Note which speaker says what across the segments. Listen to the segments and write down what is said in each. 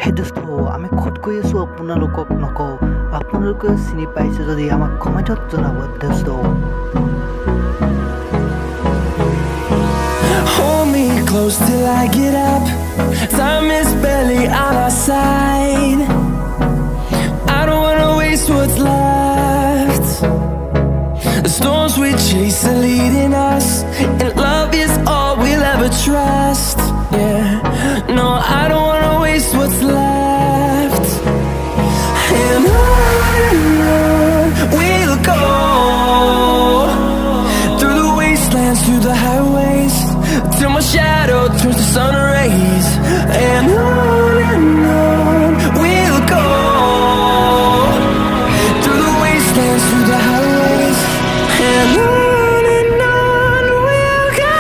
Speaker 1: হে দোস্ত, আমি খোদ কৈ আছোঁ, আপোনালোকক নকওঁ। আপোনালোকে চিনি পাইছে যদি আমাক কমেণ্টত জনাব দোস্ত।
Speaker 2: Hold me close till I get up. Time is barely on our side. I don't wanna waste what's left. The storms we chase are leading us, and love is all we'll ever trust. Yeah, no, I don't wanna waste what's left. And on we'll go, through the wastelands, through the highways, till my shadow turns to sun rays. And on we'll go, through the wastelands, through the highways, and on we'll go.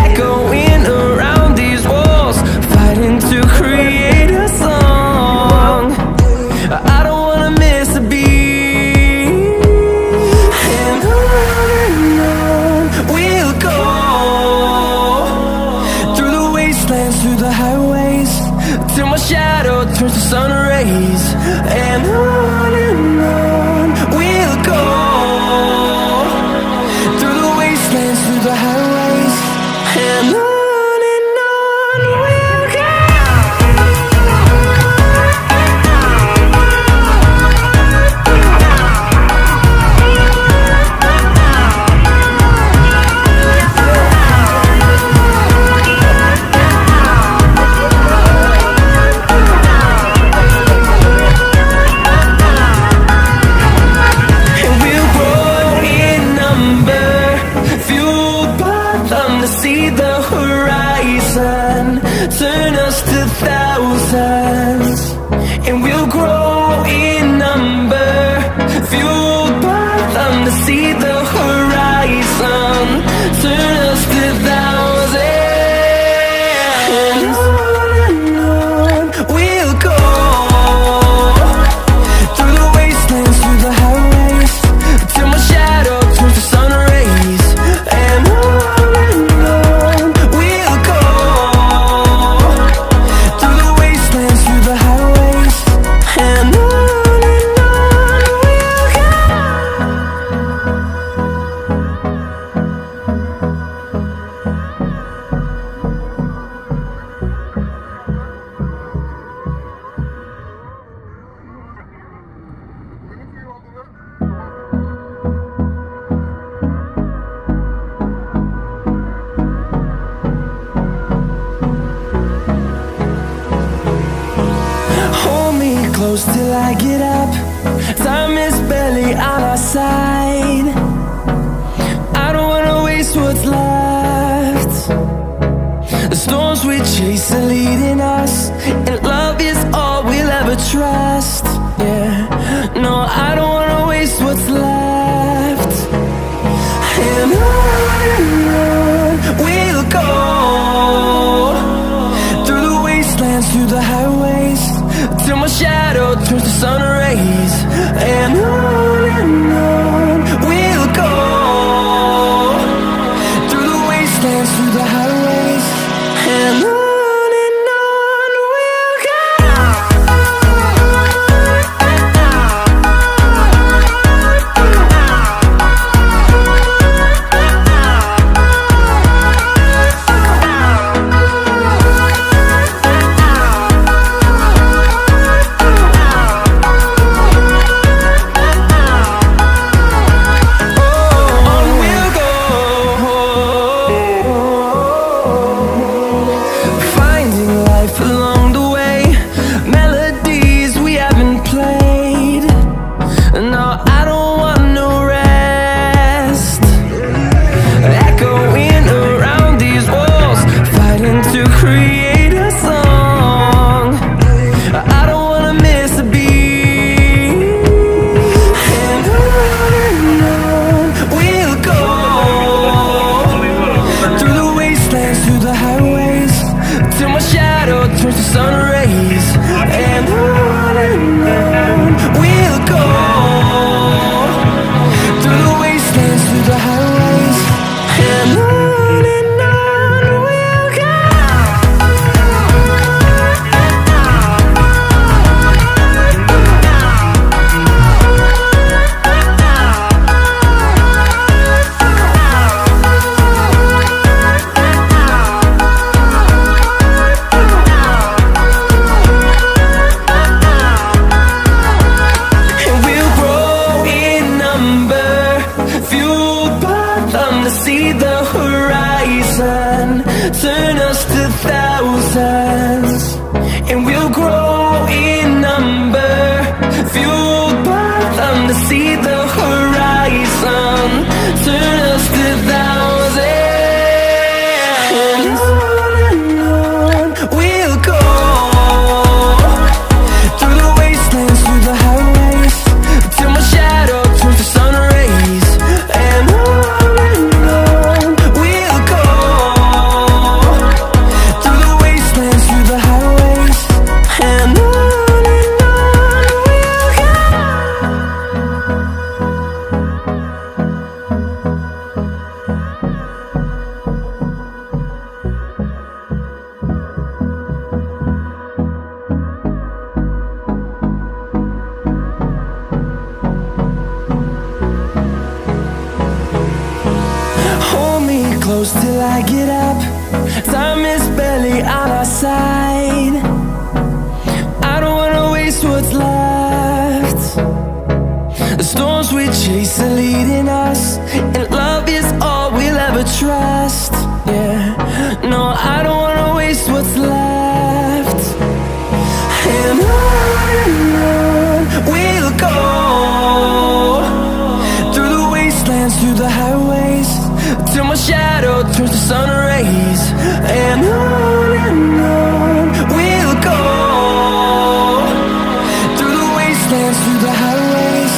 Speaker 2: Echoing around these walls, fighting to create a song. I don't wanna miss a beat. And on we'll go, through the wastelands, through the highways, till my shadow turns to sun rays. And on we'll go, through the wastelands, through the highways, and on we'll go. And we'll grow in number, fueled by them to see the horizon, turn us to thousands. And we'll grow in number, fueled by them to see the horizon, turn us to thousands. And on we'll go, through the wastelands, through the highways, till my shadow turns to sun rays. And on we'll go, through the wastelands, through the highways, and on we'll go. Hold me close till I get up. Time is barely on our side. I don't wanna waste what's left. The storms we chase are leading us, and love is all we'll ever trust. Yeah, no, I don't wanna waste what's left. And on we'll go, through the wastelands, through the highways, till my shadow turns to sun rays. And on we'll go, through the wastelands, through the highways, and on we'll go. see the horizon, turn us to thousands, and we'll grow in number, fueled by them to see the horizon, turn us to thousands. And on we'll go, through the wastelands, through the highways, till my shadow turns to sun rays. And on we'll go, through the wastelands, through the highways, and on we'll go. Hold me close till I get up. Time is barely on our side. I don't wanna waste what's left. The storms we chase are leading us, and love is all we'll ever trust. Yeah, no, I don't wanna waste what's left. And on we'll go, through the wastelands, through the highways, till my shadow turns to sun rays. And on we'll go, through the wastelands, through the highways,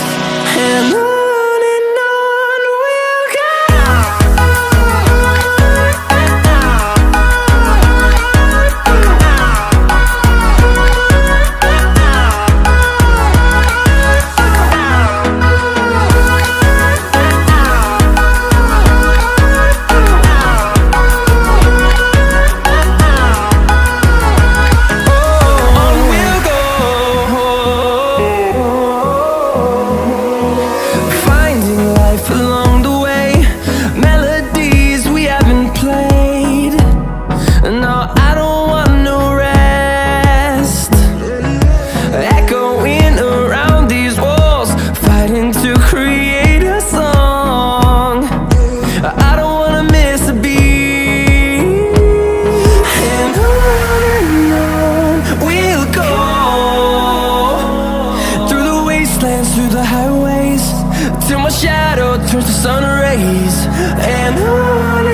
Speaker 2: and on we'll go. On we'll go, finding life along the way, melodies we haven't played. No, I don't want no rest, echoing around these walls, fighting to create a song. I don't wanna miss a beat. And on we'll go, through the wastelands, through the highways, till my shadow turns to sun rays. And on